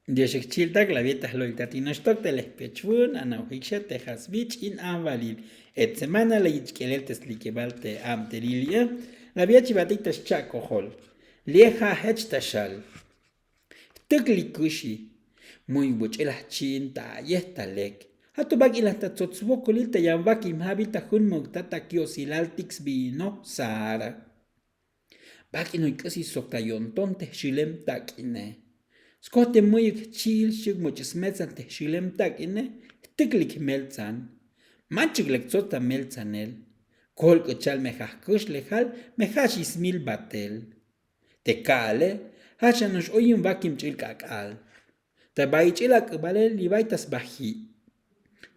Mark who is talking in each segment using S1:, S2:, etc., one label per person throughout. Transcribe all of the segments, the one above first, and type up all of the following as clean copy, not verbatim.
S1: Diosexchiltak la vietas loitatinostoc telespechun, anauhixa tejasvich in anvalil. Et semana la ichkeleltes likebalte amterilia, la viachibatictas chacojol. Lieja hechtashal. Tuklikushi. Muy buchelah chin ta yestalek. Hatubak ilanta tzotzwokulil te yamvakim habita hun mugtata kiosilaltix vino sara. Bakino ikasi soktayon te shilem takine. Skote muyik chil shuk muchis metzan te shilem takine, tiklik melzan. Manchik lek zota melzanel. Kolk chal mejahkush lejal, mejashis mil batel. Te kale, hachanush oyun vakim chil kakal. Ta baichila kubale libaitas baji.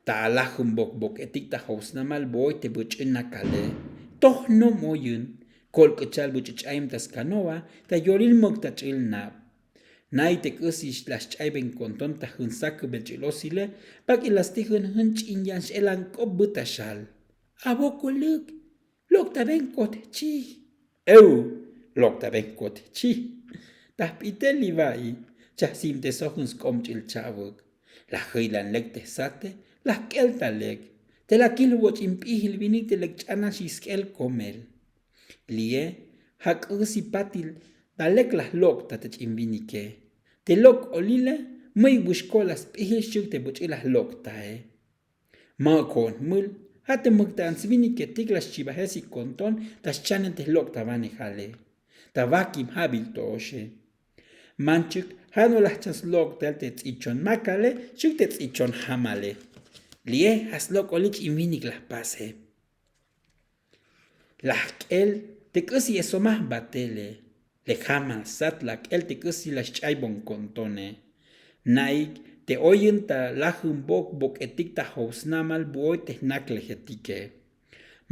S1: Ta alahum bok bok etik ta hausnamal boy te buchin kale. Toh no moyun. Kolk chal buchichaim tas kanoa, ta yoril mok ta chil nap. Nay te kusish las chaiben konton ta hunsak belchilosile, bak ilastihun hunch inyan shelan kop butashal. Aboko luk ta ben kot chi. Lok ta ben kot chi. Ta pite livai, cha sim te sohuns kom chil chavuk. La hilan lek te sate, la kelta lek. Te la kilwoch impihil vinite lek chana shiskel komel. Lie, hak usi patil, ta lek la lok ta te chimvinike. Te lok olile, muy bushkolas pihishuk te buchilas lok tae. Ma kon mul, hate mukta ansvinike tiklas chibahesi konton, tas chanen te lok ta vane jale. Ta vakim habil to oshe. Manchuk, hano las chas lok tel te tzichon makale, shuk te tzichon hamale. Lie, has lok olich invinik las pase. Las el, te kusi eso más batele. Le jamal sat la el te kusi las chaibon kontone. Naik te oyen ta lahum bok etik ta housnamal boy te nakle jetike.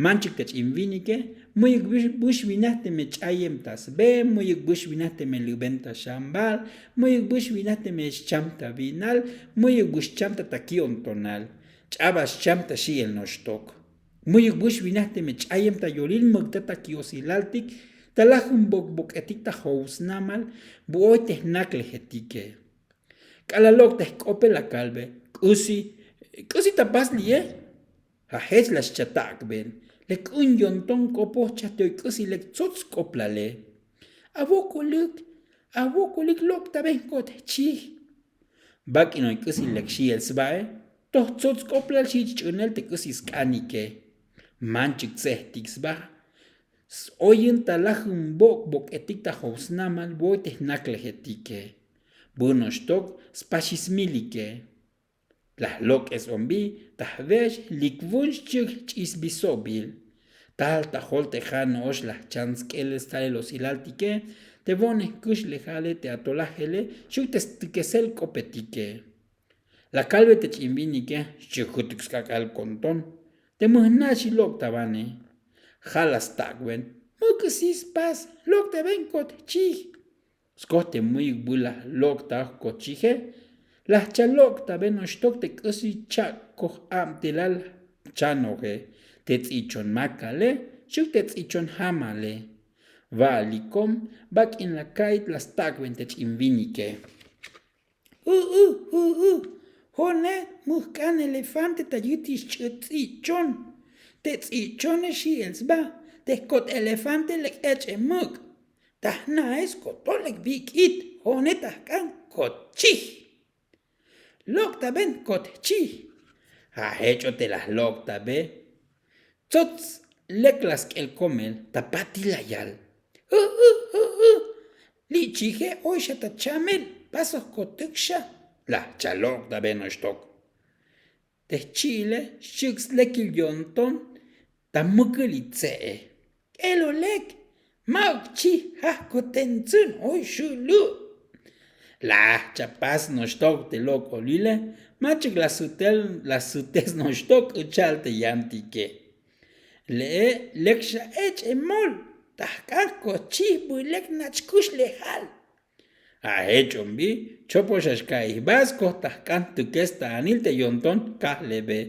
S1: Manchik te invinike, muyuk bush vinate me chayem tas be, muyuk bush vinate me lubenta shambal, muyuk bush vinate me chamta vinal, muyuk bush chamta takion tonal. Chabas chamta shi el nostok. Muyuk bush vinate me chayem ta yoril mugtata kiosilaltik, ta lahum bok etik ta housnamal boy te nakle jetike. Kalalok te kope la kalbe, kusi tapas liye. Hajech las chatak ben, lek un yonton kopo chatoy kusi lek tzots koplale. Aboko lik lok taben kot chi. Bak inoy kusi lek shiel sbae, toh tzots koplal shi chunel te kusi skanike. Manchik zehtik sba. Oyen talahum bok etik ta housnamal boy te nakle jetike. Bunostok spashismilike. Las lok es ombi, tahvesh likvunchuk chisbisobil. Tal tajol tejano osh las chanskeles tale los ilaltike, te bones kush lejale te atolajele, shuk te kesel kopetike. La calve te chimbinike, shukutix kakal konton, te muhnashi lok tabane. Jalas tagwen, mukusis pas, lok te ven kot chih. Skote muy bula lok ta kochije, las chalok ta benostok te kusi chakoj amtilal chanoje, te tzichon makale, shuk te tzichon hamale. Valikom, bak in la kait las tagwen te invinike. Jone, muhkan elefante ta yutis tzichon. Te tzichon shielsba, te kot elefante lek eche muk. Tahna es kotolek bikit, jone tahkan kochih. Lokta ben kotchi. Ha hecho te las lokta be. Tzots leklas el komel tapati la yal. Lichije oisha ta chamel pasos kotuksha. La chalokta ben ostok. Te chile shuks lekil yonton ta mukulitse. Elolek maukchi ha kotenzun oishulu. La chapas no stok te loco lile, machik la sutes no stok uchalte yantike. Leksha ech emol, tahkan kochi builek nachkush lejal. A echombi, choposhashkai vasco tahkan tukesta anil te yonton kahlebe.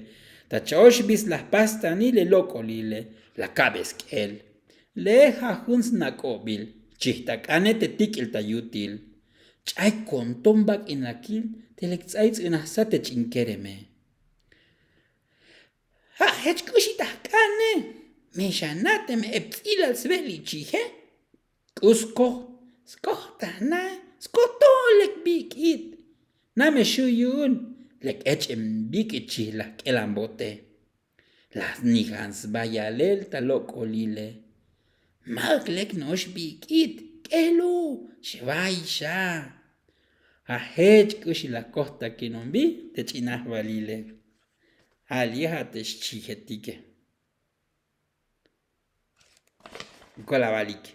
S1: Ta choshbis las pasta anile loco lile, la cabeskel. Leja huns nakobil, chihtakane te tikil tayutil. Chay contón bak en lakin telexaitz en asate chinkereme. Ha hechkushita kane. Me shanate me epsilal sveli chije. Kusko. Skota na. Skotolek bikit. Na me shuyun. Lek echem bikichi la kelambote. Las nigans bayalel talok olile. Maglek nosh bikit. Kelu. Shvaisha. Ahech kushi la costa kinombi te chinah valile. Alieja te chijetike. Kola valike.